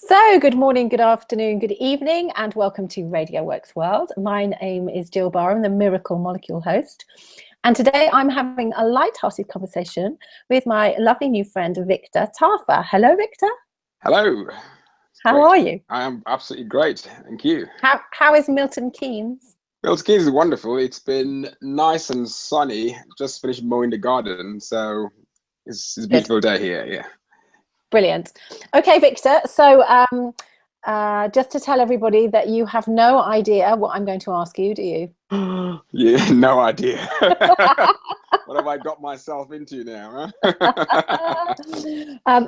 So, good morning, good afternoon, good evening, and welcome to Radio Works World. My name is Gill Barham, the Miracle Molecule host. And today I'm having a light-hearted conversation with my lovely new friend, Victor Tarfa. Hello, Victor. Hello. How are you? I am absolutely great. Thank you. How is Milton Keynes? Milton Keynes is wonderful. It's been nice and sunny. Just finished mowing the garden, so it's a beautiful day here. Yeah. Brilliant. Okay, Victor. So just to tell everybody that you have no idea what I'm going to ask you, do you? Yeah, no idea. What have I got myself into now? Huh?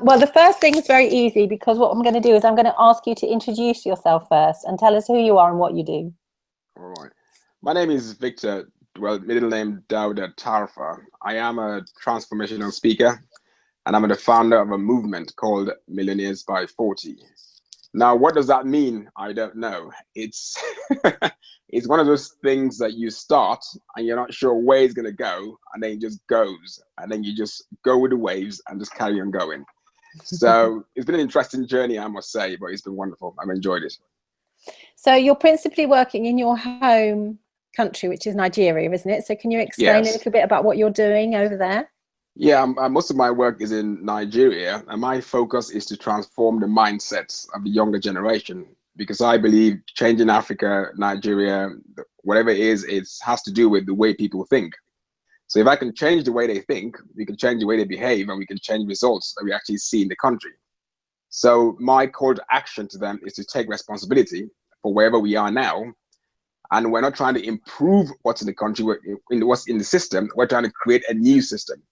Well, the first thing is very easy because what I'm going to do is I'm going to ask you to introduce yourself first and tell us who you are and what you do. All right. My name is Victor, well, middle name W.O.R.K.S. Tarfa. I am a transformational speaker, and I'm the founder of a movement called Millionaires by 40. Now, what does that mean? I don't know. It's it's one of those things that you start and you're not sure where it's gonna go, and then it just goes, and then you just go with the waves and just carry on going. So it's been an interesting journey, I must say, but it's been wonderful. I've enjoyed it. So you're principally working in your home country, which is Nigeria, isn't it? So can you explain a little bit about what you're doing over there? Yeah, most of my work is in Nigeria, and my focus is to transform the mindsets of the younger generation, because I believe changing Africa, Nigeria, whatever it is, it has to do with the way people think. So if I can change the way they think, we can change the way they behave, and we can change results that we actually see in the country. So my call to action to them is to take responsibility for wherever we are now. And we're not trying to improve what's in the country, what's in the system, we're trying to create a new system.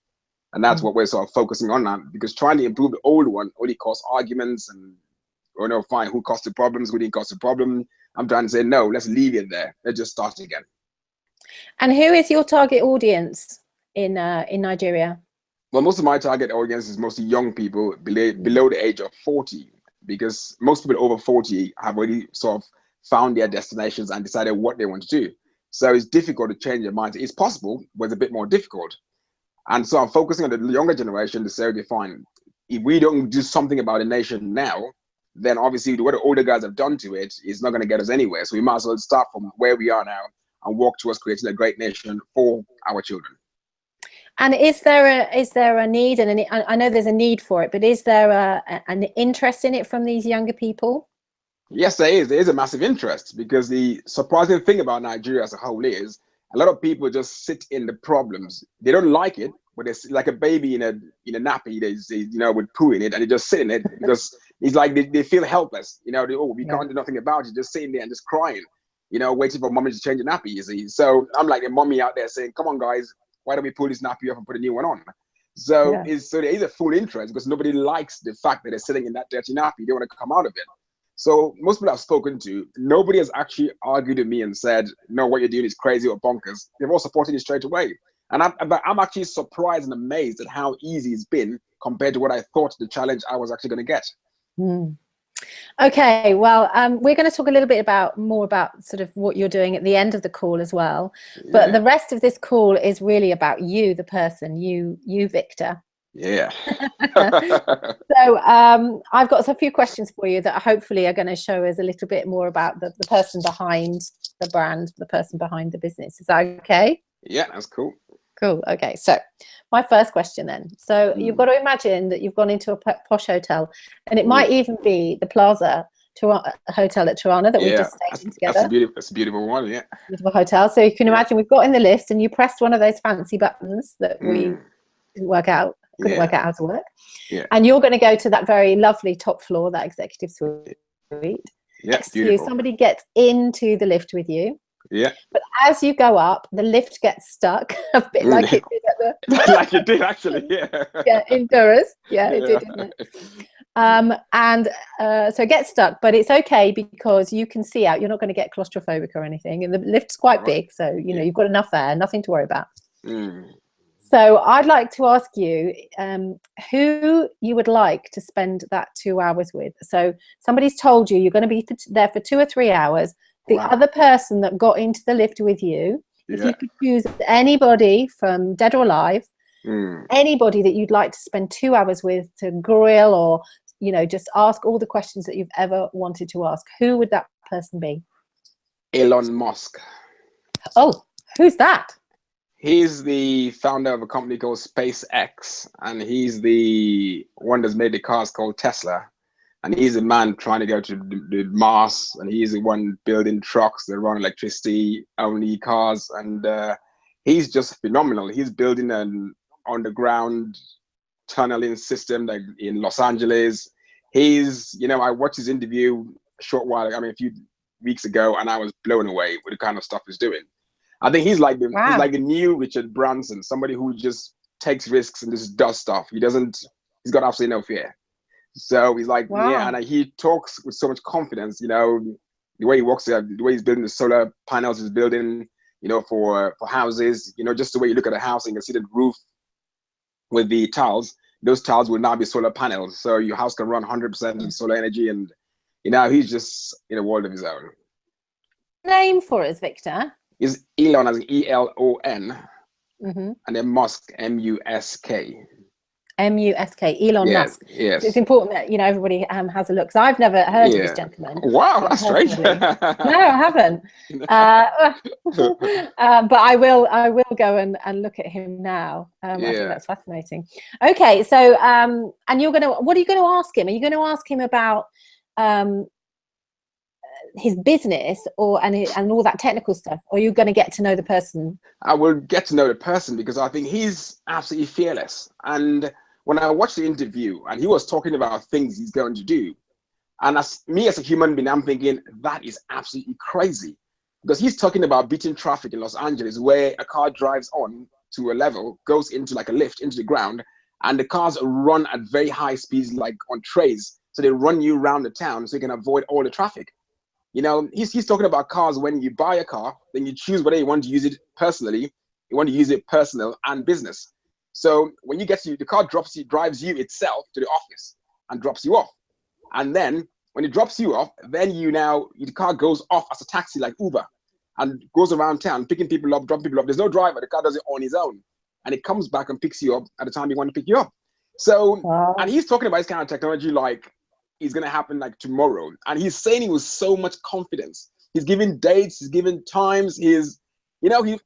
And that's what we're sort of focusing on now, because trying to improve the old one only causes arguments and, find who caused the problems, who didn't cause the problem. I'm trying to say, no, let's leave it there. Let's just start again. And who is your target audience in Nigeria? Well, most of my target audience is mostly young people below the age of 40, because most people over 40 have already sort of found their destinations and decided what they want to do. So it's difficult to change their mind. It's possible, but it's a bit more difficult. And so I'm focusing on the younger generation to say, okay, fine, if we don't do something about the nation now, then obviously what the older guys have done to it is not going to get us anywhere. So we might as well start from where we are now and work towards creating a great nation for our children. And is there a need, and I know there's a need for it, but is there an interest in it from these younger people? Yes, there is. There is a massive interest, because the surprising thing about Nigeria as a whole is a lot of people just sit in the problems. They don't like it, but it's like a baby in a nappy, with poo in it, and they just sit in it because it's like they feel helpless. We can't do nothing about it, just sitting there and just crying, waiting for mommy to change the nappy, you see. So I'm like a mommy out there saying, come on, guys, why don't we pull this nappy off and put a new one on? So there is a full interest, because nobody likes the fact that they're sitting in that dirty nappy. They want to come out of it. So most people I've spoken to, nobody has actually argued with me and said, no, what you're doing is crazy or bonkers. They've all supported it straight away. And I'm actually surprised and amazed at how easy it's been compared to what I thought the challenge I was actually going to get. Okay, well, we're going to talk a little bit more about sort of what you're doing at the end of the call as well. But the rest of this call is really about you, the person, you Victor. Yeah. So I've got a few questions for you that hopefully are going to show us a little bit more about the person behind the brand, the person behind the business. Is that okay? Yeah, that's cool. Cool. Okay, so my first question then. So you've got to imagine that you've gone into a posh hotel, and it might even be the Plaza Hotel at Tirana that we've just stayed in together. That's a beautiful one, yeah. Beautiful hotel. So you can imagine we've got in the lift, and you pressed one of those fancy buttons that we didn't work out. Couldn't work out how to work. Yeah. And you're going to go to that very lovely top floor, that executive suite. Yeah, next to you, somebody gets into the lift with you. Yeah. But as you go up, the lift gets stuck, a bit like it did at the like it did actually, yeah. Yeah, in Durras. Yeah, it did, didn't it? So it gets stuck, but it's okay because you can see out. You're not going to get claustrophobic or anything, and the lift's quite big, so you've got enough air, nothing to worry about. So I'd like to ask you who you would like to spend that 2 hours with. So somebody's told you you're going to be there for 2 or 3 hours. The other person that got into the lift with you, if you could choose anybody from dead or alive, anybody that you'd like to spend 2 hours with to grill or you know, just ask all the questions that you've ever wanted to ask, who would that person be? Elon Musk. Oh, who's that? He's the founder of a company called SpaceX, and he's the one that's made the cars called Tesla. And he's a man trying to go to the Mars, and he's the one building trucks that run electricity only cars. And he's just phenomenal. He's building an underground tunneling system like in Los Angeles. He's, you know, I watched his interview a short while, I mean, a few weeks ago, and I was blown away with the kind of stuff he's doing. I think he's like the new Richard Branson, somebody who just takes risks and just does stuff. He's got absolutely no fear. So he's like, yeah, and he talks with so much confidence, you know, the way he walks there, the way he's building the solar panels he's building, you know, for houses, you know, just the way you look at a house and you can see the roof with the tiles. Those tiles will now be solar panels. So your house can run 100% in solar energy. And, you know, he's just in a world of his own. Name for us, Victor? Is Elon, as E-L-O-N, and then Musk, M-U-S-K. M-U-S-K, Elon Musk. Yes. So it's important that, you know, everybody has a look. So I've never heard of this gentleman. Wow, that's strange. No, I haven't. But I will go and look at him now. I think that's fascinating. Okay, so and what are you going to ask him? Are you going to ask him about his business and all that technical stuff, or are you going to get to know the person? I will get to know the person, because I think he's absolutely fearless. And when I watched the interview and he was talking about things he's going to do, and as a human being, I'm thinking that is absolutely crazy, because he's talking about beating traffic in Los Angeles, where a car drives on to a level, goes into like a lift into the ground, and the cars run at very high speeds, like on trays. So they run you around the town so you can avoid all the traffic. You know, he's talking about cars. When you buy a car, then you choose whether you want to use it personally, you want to use it personal and business. So when you get to the car drives you itself to the office and drops you off. And then when it drops you off, then the car goes off as a taxi like Uber and goes around town picking people up, dropping people up. There's no driver. The car does it on his own. And it comes back and picks you up at the time you want to pick you up. So, and he's talking about this kind of technology like it's going to happen like tomorrow. And he's saying it with so much confidence. He's giving dates, he's giving times, and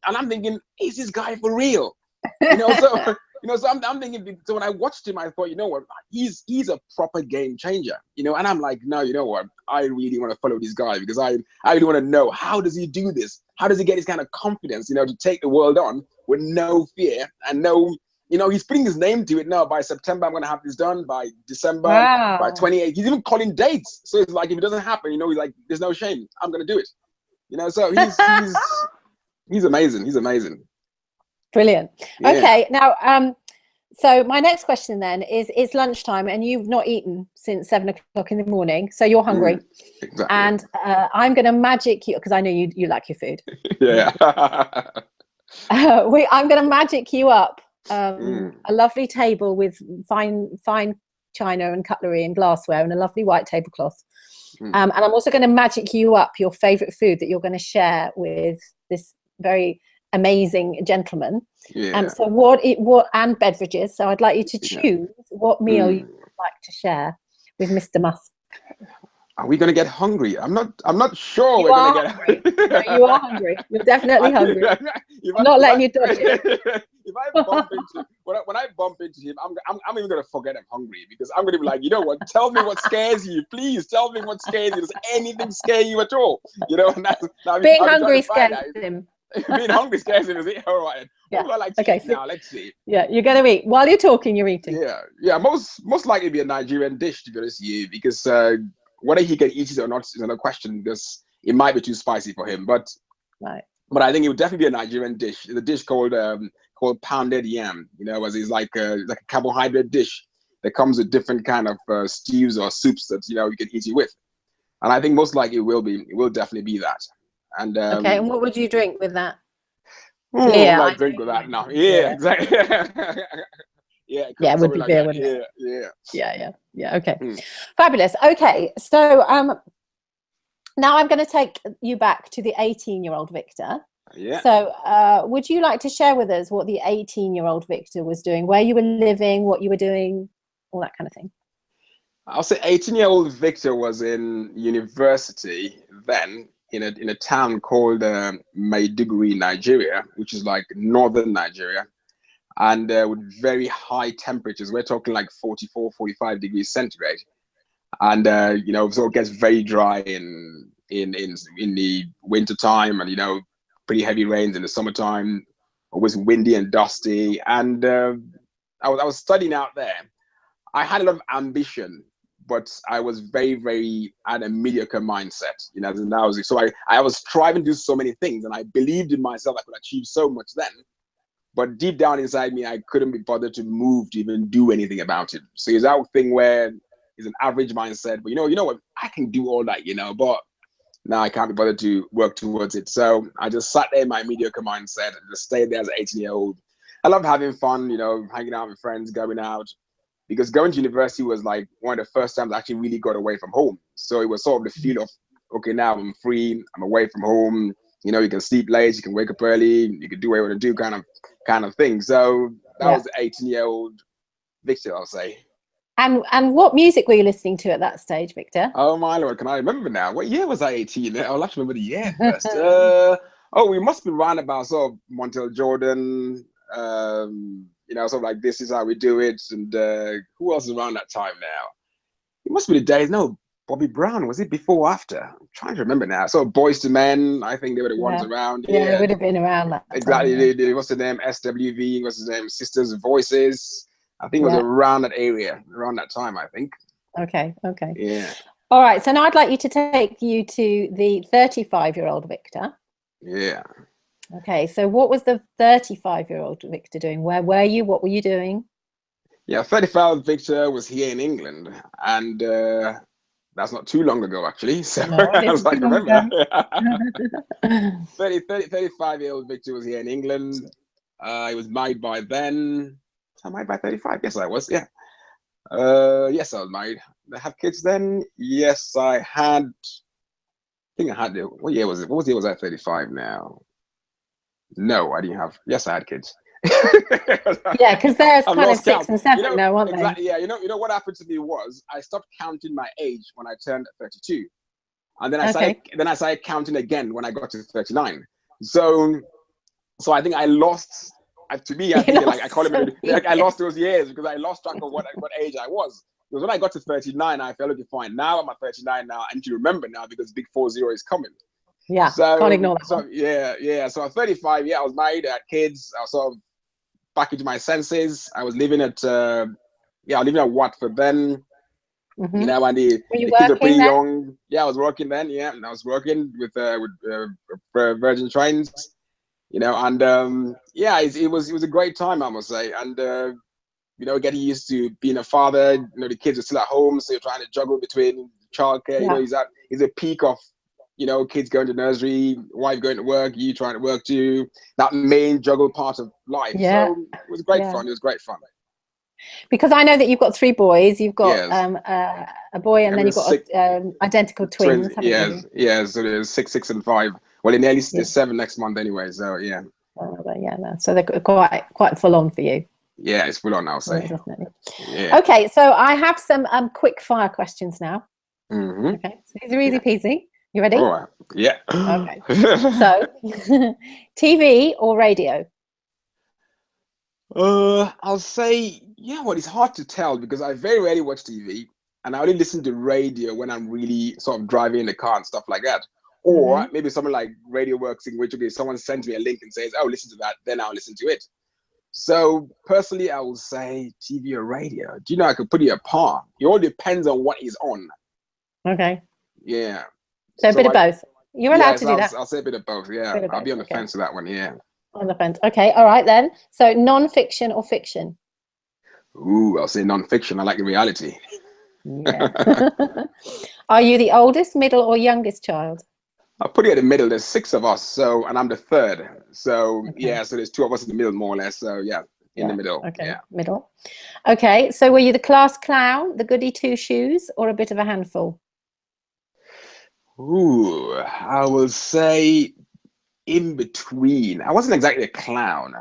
I'm thinking, is this guy for real? So I'm thinking, so when I watched him, I thought, you know what, he's a proper game changer, and I'm like, no, you know what, I really want to follow this guy, because I really want to know, how does he do this? How does he get this kind of confidence, to take the world on with no fear and no, he's putting his name to it now. By September, I'm going to have this done. By December, by 28, he's even calling dates. So it's like, if it doesn't happen, he's like, there's no shame. I'm going to do it. So he's amazing. He's amazing. Brilliant. Yeah. Okay. Now, so my next question then is, it's lunchtime and you've not eaten since 7 o'clock in the morning. So you're hungry. Exactly. And I'm going to magic you, because I know you like your food. Yeah. I'm going to magic you up a lovely table with fine china and cutlery and glassware and a lovely white tablecloth. And I'm also going to magic you up your favorite food that you're going to share with this very amazing gentleman. Yeah. So what and beverages. So I'd like you to choose what meal you would like to share with Mr. Musk. Are we going to get hungry? I'm not sure You we're going to get hungry. No, you are hungry. You're definitely hungry. I'm not letting you dodge it. If I bump into when I bump into him, I'm even going to forget I'm hungry, because I'm going to be like, you know what? Tell me what scares you, please. Tell me what scares you. Does anything scare you at all? And being hungry scares him. Being hungry scares him. Is it all right? Yeah. Okay. So, now let's see. Yeah, you're going to eat while you're talking. You're eating. Yeah. Most likely be a Nigerian dish, to be honest with you, because whether he can eat it or not is another question, because it might be too spicy for him. But I think it would definitely be a Nigerian dish. It's a dish called pounded yam. As it's like a carbohydrate dish that comes with different kind of stews or soups that you can eat it with. And I think most likely it will definitely be that. And okay, and what would you drink with that? I drink with that now. Yeah, exactly. Yeah, it would be like beer, that. wouldn't it? Yeah. Okay, fabulous. Okay, so now I'm going to take you back to the 18-year-old Victor. Yeah. So would you like to share with us what the 18-year-old Victor was doing, where you were living, what you were doing, all that kind of thing? I'll say 18-year-old Victor was in university then in a town called Maiduguri, Nigeria, which is like northern Nigeria, and with very high temperatures. We're talking like 44, 45 degrees centigrade, and so it gets very dry in the winter time, and pretty heavy rains in the summertime. Always windy and dusty, and I was studying out there. I had a lot of ambition, but I was very, very at a mediocre mindset. I was striving to do so many things, and I believed in myself I could achieve so much then. But deep down inside me, I couldn't be bothered to move to even do anything about it. So it's that thing where it's an average mindset, but you know what, I can do all that, but now I can't be bothered to work towards it. So I just sat there in my mediocre mindset and just stayed there as an 18-year-old. I loved having fun, hanging out with friends, going out, because going to university was like one of the first times I actually really got away from home. So it was sort of the feel of, okay, now I'm free, I'm away from home. You can sleep late, you can wake up early, you can do what you want to do, kind of thing. So that was the 18-year-old Victor, I'll say. And what music were you listening to at that stage, Victor? Oh my Lord, can I remember now? What year was I 18? I'll have to remember the year first. We must be around about sort of Montel Jordan, sort of like This Is How We Do It, and who else is around that time now? It must be the days. No, Bobby Brown. Was it before or after? I'm trying to remember now. So Boys to Men, I think they were the ones around. Yeah, it would have been around that exactly. time, yeah. What's the name? SWV. What's his name? Sisters Voices. I think it was around that area, around that time, I think. Okay. Yeah. All right. So now I'd like you to take you to the 35-year-old Victor. Yeah. Okay. So what was the 35-year-old Victor doing? Where were you? What were you doing? Yeah, 35 Victor was here in England, and that's not too long ago, actually. So no, I was like, remember, 35-year-old Victor was here in England. He was married by then. Was I married by 35? Yes, I was. Yeah. Yes, I was married. Did I have kids then? Yes, I had. I think I had. What year was it? What year was I 35 now? No, I didn't have. Yes, I had kids. Yeah, because there's kind of 6 count. and 7 now, aren't exactly, they? Yeah, you know what happened to me was I stopped counting my age when I turned 32, and then I started counting again when I got to 39. So I think I lost. To me, I think I call it like I lost those years because I lost track of what age I was. Because when I got to 39, I felt okay, fine. Now I'm at 39. Now I need to remember now because big 40 is coming. Yeah, so, can't ignore that. So yeah. So at 35, I was married, I had kids. I was sort of back into my senses. I was living at living at Watford then. Mm-hmm. And the kids were pretty young. Yeah, I was working then. Yeah, and I was working with Virgin Trains. And it was a great time, I must say. And getting used to being a father. The kids are still at home, so you're trying to juggle between childcare. Yeah. He's a peak of kids going to nursery, wife going to work, you trying to work too. That main juggle part of life. Yeah. So it was great fun. It was great fun. Because I know that you've got 3 boys. You've got a boy, and then you've got identical twins. Haven't you? Yeah. So there's 6, and 5. Well, they're nearly 7 next month anyway. So yeah. So they're quite full on for you. Yeah, it's full on, I'll say. Yeah, definitely. Yeah. Okay, so I have some quick fire questions now. Mm-hmm. Okay, so these are easy peasy. You ready? All right. Yeah. Okay. So, TV or radio? I'll say, it's hard to tell because I very rarely watch TV, and I only listen to radio when I'm really sort of driving in the car and stuff like that. Or maybe something like Radio Works, in which someone sends me a link and says, "Oh, listen to that," then I'll listen to it. So personally, I will say TV or radio. Do you know I could put it apart? It all depends on what is on. Okay. Yeah. So a bit of both. You're allowed to do that. I'll say a bit of both. Yeah, I'll be on the fence with that one. Yeah. On the fence. Okay. All right then. So non-fiction or fiction? Ooh, I'll say non-fiction. I like the reality. Yeah. Are you the oldest, middle, or youngest child? I'll put it in the middle. There's 6 of us, and I'm the 3rd. So so there's 2 of us in the middle, more or less. So in the middle. Okay. Yeah. Middle. Okay. So were you the class clown, the goody 2-shoes, or a bit of a handful? Ooh, I will say in between. I wasn't exactly a clown.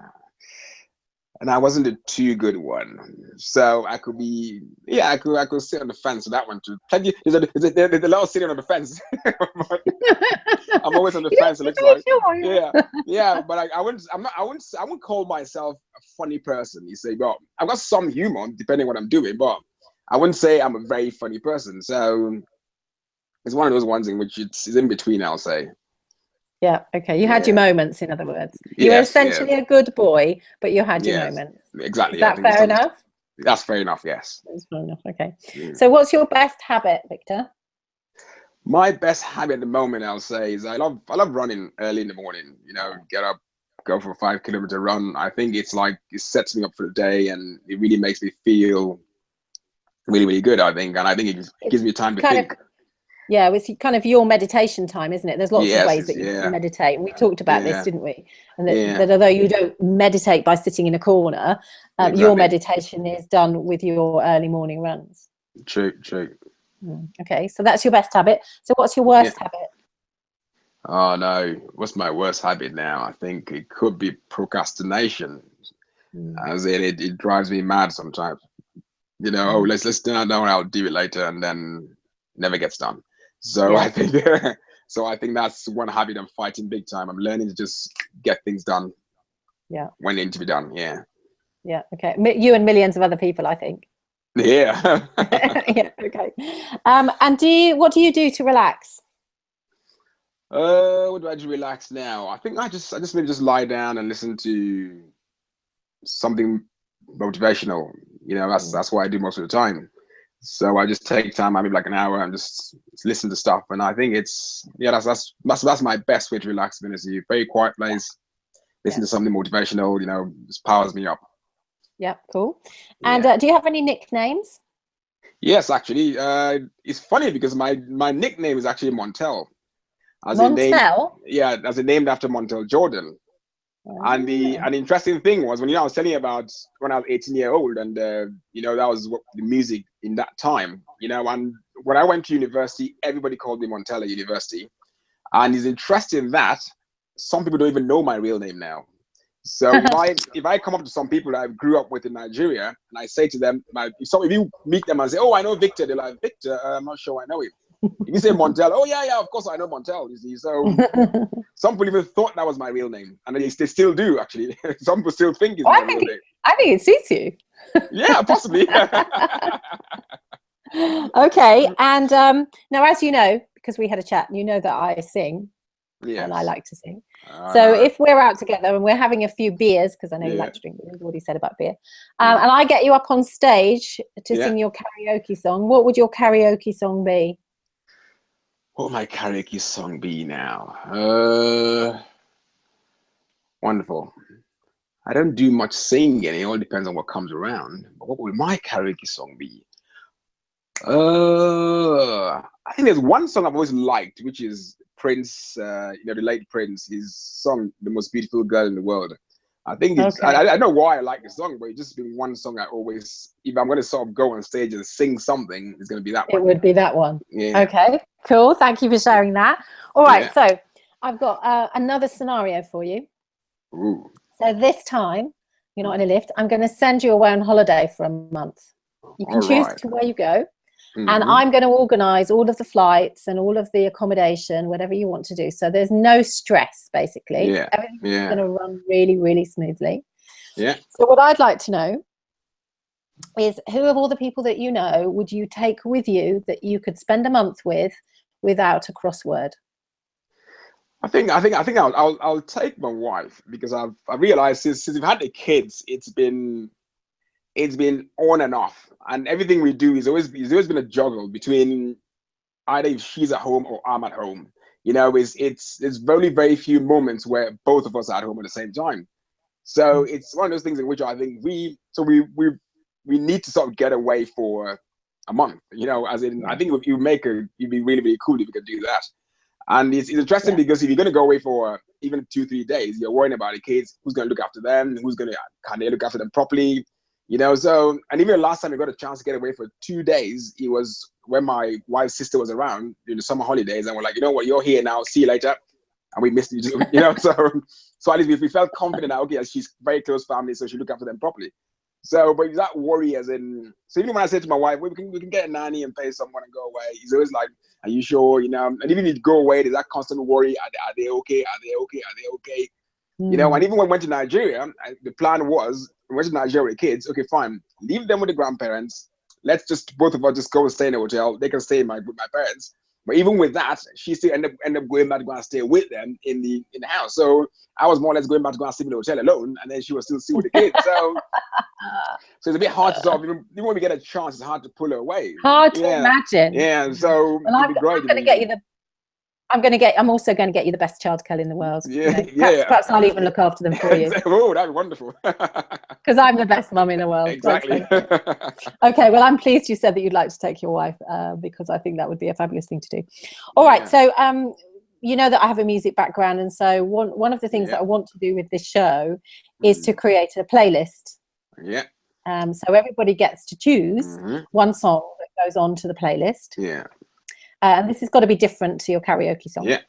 and I wasn't a too good one. So I could be, yeah, I could sit on the fence with that one too. There's a lot of sitting on the fence. I'm always on the fence. It looks like, yeah. But I wouldn't call myself a funny person. You say, well, I've got some humor depending on what I'm doing, but I wouldn't say I'm a very funny person. So it's one of those ones in which it's in between, I'll say. Yeah. Okay. You had your moments, in other words. You were Yes, essentially a good boy, but you had your moments. Exactly. Is that fair enough? That's fair enough. Yes. That's fair enough. Okay. So, what's your best habit, Victor? My best habit at the moment, I'll say, is I love running early in the morning. You know, get up, go for a 5-kilometer run. I think it sets me up for the day, and it really makes me feel really, really good. I think, and I think it gives me time to think. Yeah, it's kind of your meditation time, isn't it? There's lots of ways that you can meditate. And we talked about this, didn't we? And that although you don't meditate by sitting in a corner, your meditation is done with your early morning runs. True. Okay, so that's your best habit. So what's your worst habit? Oh no, what's my worst habit now? I think it could be procrastination. As in, it drives me mad sometimes. You know, oh, let's do that now, and I'll do it later, and then never gets done. So I think that's one habit I'm fighting big time. I'm learning to just get things done. Yeah. When they need to be done. Yeah. Yeah. Okay. You and millions of other people, I think. Yeah. Yeah. Okay. And what do you do to relax? What do I do to relax now? I think I just maybe just lie down and listen to something motivational. You know, that's what I do most of the time. So I just take time, maybe like an hour, and just listen to stuff. And I think that's my best way to relax. A very quiet place, listen to something motivational. You know, just powers me up. Yeah, cool. And do you have any nicknames? Yes, actually, it's funny because my nickname is actually Montel. Montel? As a named after Montel Jordan. And the interesting thing was when I was telling you about when I was 18 years old, and that was the music in that time. And when I went to university, everybody called me Montel at university. And it's interesting that some people don't even know my real name now. So if I come up to some people that I grew up with in Nigeria, and I say to them, if you meet them and say, "Oh, I know Victor," they're like, "Victor, I'm not sure I know him." If you say Montel, "Oh yeah, of course I know Montel." You see, so some people even thought that was my real name, and they still do actually. Some people still think it's my real name. I think it suits you. Yeah, possibly. Okay, and now, as you know, because we had a chat, you know that I sing. Yes. And I like to sing. So if we're out together and we're having a few beers, because I know you like to drink, we've already said about beer, and I get you up on stage to sing your karaoke song, what would your karaoke song be? What would my karaoke song be now? Wonderful. I don't do much singing. It all depends on what comes around. But what would my karaoke song be? I think there's one song I've always liked, which is Prince, the late Prince, his song, "The Most Beautiful Girl in the World." I think it's, I don't know why I like the song, but it's just been one song I always, if I'm going to sort of go on stage and sing something, it's going to be that one. It would be that one. Yeah. Okay, cool. Thank you for sharing that. All right, so I've got another scenario for you. Ooh. So this time, you're not in a lift. I'm going to send you away on holiday for a month. You can choose to where you go. And I'm going to organize all of the flights and all of the accommodation, whatever you want to do. So there's no stress, basically. Everything's going to run really, really smoothly. Yeah. So what I'd like to know is, who of all the people that you know would you take with you that you could spend a month with without a crossword? I think I'll take my wife, because I realized since we've had the kids, it's been on and off, and everything we do is always been a juggle between either if she's at home or I'm at home. There's very, very few moments where both of us are at home at the same time. So it's one of those things in which I think we need to sort of get away for a month. As in, I think it'd be really, really cool if we could do that. And it's interesting because if you're going to go away for even 2-3 days, you're worrying about the kids, who's going to look after them, can they look after them properly. So, and even the last time we got a chance to get away for 2 days, it was when my wife's sister was around during the summer holidays, and we're like, you know what, you're here now, see you later. and we missed you, you know. So at least we felt confident that, okay, she's very close family, so she look after them properly. So, but that worry, as in, so even when I said to my wife, we can get a nanny and pay someone and go away, he's always like, are you sure? You know, and even if you go away, there's that constant worry, are they okay? Are they okay? Are they okay? You know, and even when we went to Nigeria, the plan was, we went to Nigeria with kids, okay, fine, leave them with the grandparents. Let's just, both of us just go and stay in a hotel. They can stay with my parents. But even with that, she still end up going back to go and stay with them in the house. So I was more or less going back to go and sleep in the hotel alone, and then she was still with the kids. So it's a bit hard to solve. Even when we get a chance, it's hard to pull her away. Hard to imagine. Yeah. So well, I'm going to get you the. I'm also going to get you the best childcare in the world. Yeah, you know, perhaps I'll even look after them for you. Oh, that'd be wonderful. Because I'm the best mum in the world. Exactly. Okay, well, I'm pleased you said that you'd like to take your wife, because I think that would be a fabulous thing to do. All right, so you know that I have a music background, and so one of the things that I want to do with this show is to create a playlist. Yeah. So everybody gets to choose one song that goes on to the playlist. Yeah. And this has got to be different to your karaoke song. Yeah.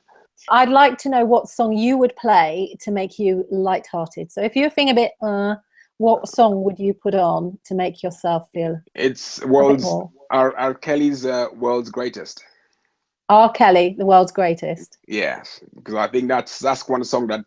I'd like to know what song you would play to make you lighthearted. So if you're feeling a bit, what song would you put on to make yourself feel? It's R. Kelly's World's Greatest. R. Kelly, the World's Greatest. Yes, because I think that's one song that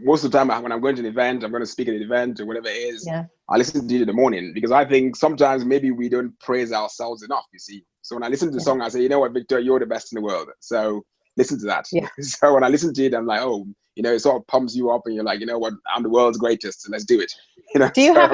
most of the time when I'm going to an event, I'm going to speak at an event or whatever it is, I listen to it in the morning, because I think sometimes maybe we don't praise ourselves enough, you see. So when I listen to the song, I say, you know what, Victor, you're the best in the world. So listen to that. Yeah. So when I listen to it, I'm like, oh, you know, it sort of pumps you up, and you're like, you know what, I'm the world's greatest, so let's do it. You know. Do you have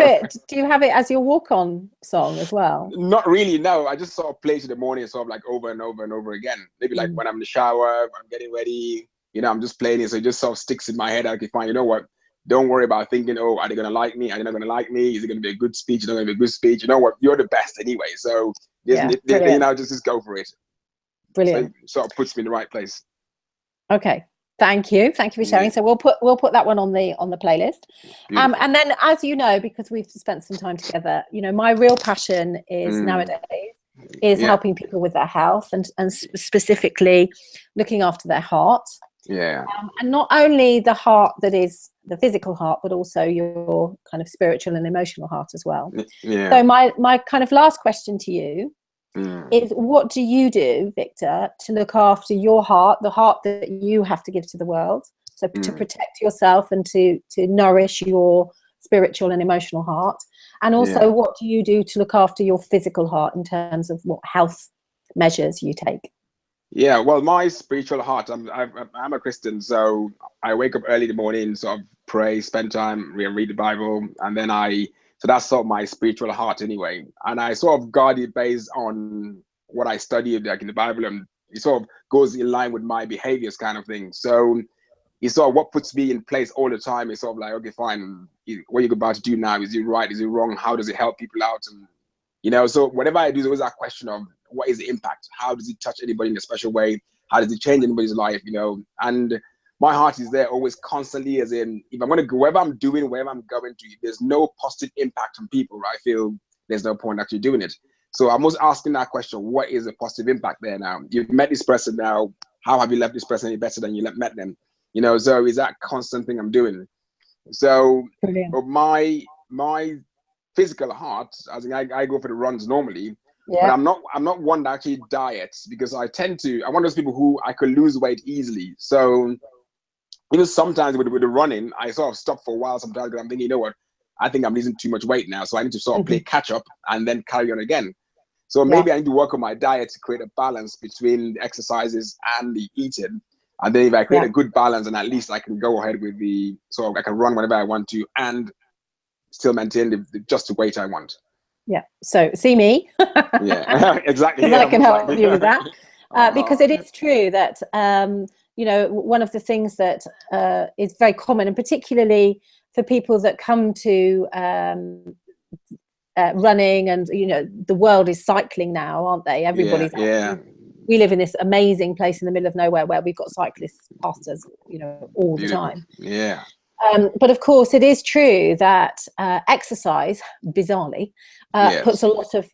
it as your walk-on song as well? Not really, no. I just sort of play it in the morning, sort of like over and over and over again. Maybe like when I'm in the shower, when I'm getting ready, you know, I'm just playing it, so it just sort of sticks in my head. Okay, fine, you know what? Don't worry about thinking, oh, are they gonna like me? Are they not gonna like me? Is it gonna be a good speech? Is it not gonna be a good speech? You know what? You're the best anyway. So you know, just go for it. Brilliant. So it sort of puts me in the right place. Okay. Thank you for sharing. So we'll put that one on the playlist. And then, as you know, because we've spent some time together, you know, my real passion is nowadays is helping people with their health and specifically looking after their heart. Yeah. And not only the heart that is the physical heart, but also your kind of spiritual and emotional heart as well. Yeah. So my kind of last question to you is, what do you do, Victor, to look after your heart, the heart that you have to give to the world, so to protect yourself and to nourish your spiritual and emotional heart? And also, what do you do to look after your physical heart in terms of what health measures you take? Yeah, well, my spiritual heart, I'm a Christian, so I wake up early in the morning, sort of pray, spend time, read the Bible, and then so that's sort of my spiritual heart anyway. And I sort of guard it based on what I studied, like in the Bible, and it sort of goes in line with my behaviors kind of thing. So it's sort of what puts me in place all the time. It's sort of like, okay, fine, what you're about to do now, is it right? Is it wrong? How does it help people out? And, you know, so whatever I do, there's always that question of, what is the impact? How does it touch anybody in a special way? How does it change anybody's life? You know, and my heart is there always constantly, as in, if I'm going to go, wherever I'm doing, wherever I'm going to, if there's no positive impact on people, I feel there's no point actually doing it. So I'm always asking that question, what is the positive impact there now? You've met this person now, how have you left this person any better than you met them? You know, so is that constant thing I'm doing? So but my physical heart, as in I go for the runs normally, but I'm not one that actually diets, because I'm one of those people who I could lose weight easily. So even sometimes with the running, I sort of stop for a while sometimes, because I'm thinking, you know what, I think I'm losing too much weight now, so I need to sort of play catch up and then carry on again. So maybe I need to work on my diet to create a balance between the exercises and the eating. And then if I create a good balance, and at least I can go ahead with I can run whenever I want to and still maintain just the weight I want. Yeah. So see me. Yeah, exactly. Because I can help you with that. Because it is true that, you know, one of the things that is very common, and particularly for people that come to running, and, you know, the world is cycling now, aren't they? Everybody's we live in this amazing place in the middle of nowhere where we've got cyclists past us, you know, all the time. Yeah. But of course, it is true that exercise, bizarrely, puts a lot of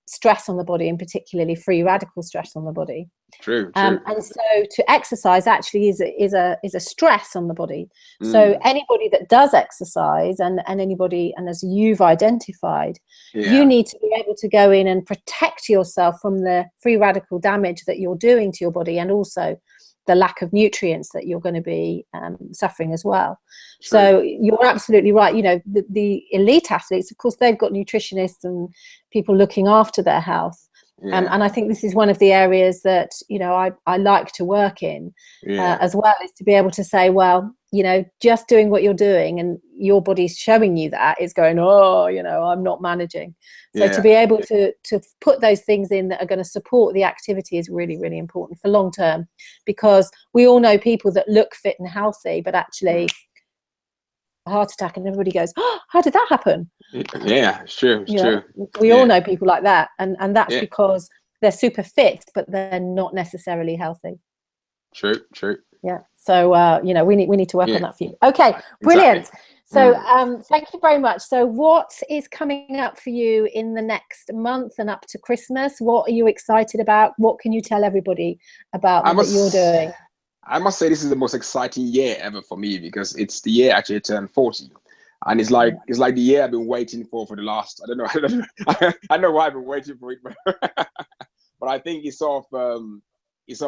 stress on the body, and particularly free radical stress on the body. True. And so to exercise actually is a stress on the body. So anybody that does exercise and anybody, and as you've identified, you need to be able to go in and protect yourself from the free radical damage that you're doing to your body, and also the lack of nutrients that you're going to be suffering as well. True. So you're absolutely right. You know, the elite athletes, of course, they've got nutritionists and people looking after their health. And I think this is one of the areas that, you know, I like to work in as well, is to be able to say, well, you know, just doing what you're doing and your body's showing you that, it's going, oh, you know, I'm not managing. So to be able to put those things in that are going to support the activity is really, really important for long term, because we all know people that look fit and healthy, but actually a heart attack, and everybody goes, oh, how did that happen? Yeah, it's true. It's true. We all know people like that, and that's because they're super fit, but they're not necessarily healthy. True. Yeah. So you know, we need to work on that for you. Okay, brilliant. Exactly. So thank you very much. So what is coming up for you in the next month and up to Christmas? What are you excited about? What can you tell everybody about what you're doing? I must say this is the most exciting year ever for me, because it's the year actually I turned 40. And it's like the year I've been waiting for the last, I don't know, I know why I've been waiting for it, but I think it's sort of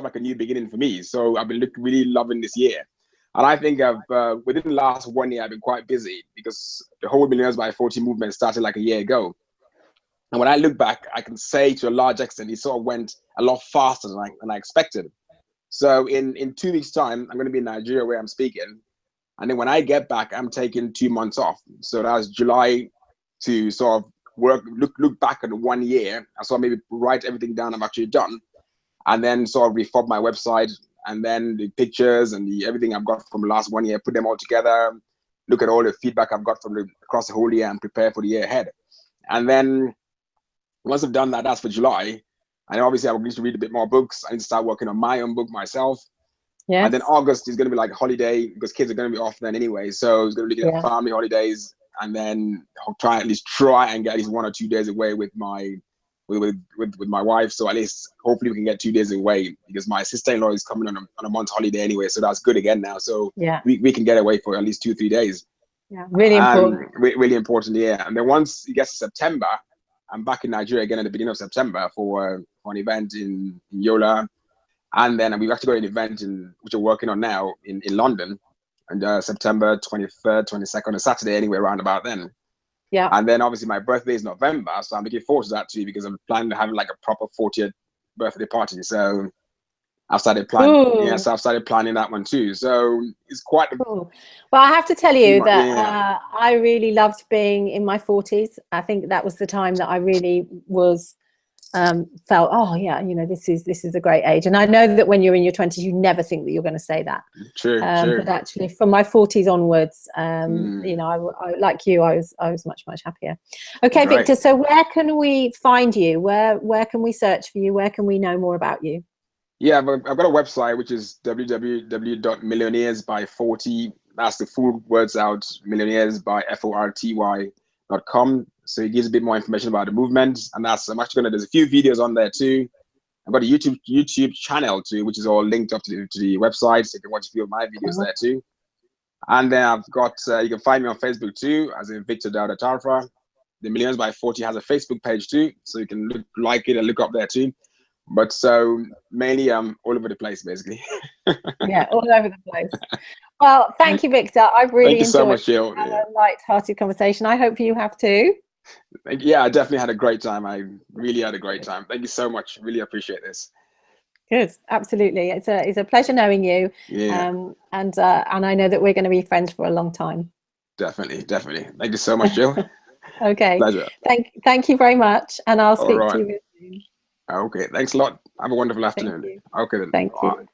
like a new beginning for me. So I've been really loving this year. And I think within the last 1 year, I've been quite busy, because the whole Millionaires by 40 movement started like a year ago. And when I look back, I can say to a large extent, it sort of went a lot faster than I expected. So in 2 weeks' time, I'm going to be in Nigeria where I'm speaking. And then when I get back, I'm taking 2 months off. So that's July to sort of look back at 1 year. And so maybe write everything down I've actually done. And then sort of reform my website, and then the pictures and everything I've got from the last 1 year, put them all together, look at all the feedback I've got from across the whole year, and prepare for the year ahead. And then once I've done that, that's for July. And obviously I need to read a bit more books. I need to start working on my own book myself. Yes. And then August is going to be like a holiday, because kids are going to be off then anyway. So it's going to be like family holidays, and then I'll try and get at least 1 or 2 days away with my wife. So at least hopefully we can get 2 days away, because my sister-in-law is coming on a month's holiday anyway. So that's good again now. So we can get away for at least 2-3 days. Yeah, really important. Really important, yeah. And then once it gets to September, I'm back in Nigeria again at the beginning of September for an event in Yola. And then we've actually got an event which we're working on now in London, and September 23rd, 22nd, a Saturday anyway, around about then. Yeah. And then obviously my birthday is November, so I'm looking forward to that too, because I'm planning to have like a proper 40th birthday party. So I've started planning. Cool. Yeah, so I've started planning that one too. So it's quite cool. Well, I have to tell you that I really loved being in my 40s. I think that was the time that I really was felt, oh yeah, you know, this is a great age. And I know that when you're in your 20s, you never think that you're going to say that. True. But actually, from my 40s onwards, you know, I like you, I was much happier. Okay, right. Victor. So where can we find you? Where can we search for you? Where can we know more about you? Yeah, I've got a website, which is www.millionairesby40. That's the full words out, millionairesby40.com. So it gives a bit more information about the movement, and there's a few videos on there too. I've got a YouTube channel too, which is all linked up to the website, so you can watch a few of my videos there too. And then I've got you can find me on Facebook too, as in Victor Dauda Tarfa. The Millionaires by 40 has a Facebook page too, so you can like it and look up there too. But so mainly all over the place, basically. Yeah, all over the place. Well, thank you, Victor. I've really enjoyed so much, Jill. A light-hearted conversation. I hope you have too. Yeah, I definitely had a great time. I really had a great time. Thank you so much. Really appreciate this. Good, absolutely. It's a pleasure knowing you. Yeah. And I know that we're going to be friends for a long time. Definitely. Thank you so much, Jill. Okay. Pleasure. Thank you very much, and I'll speak to you soon. Okay, thanks a lot. Have a wonderful afternoon. Okay then. Thank you.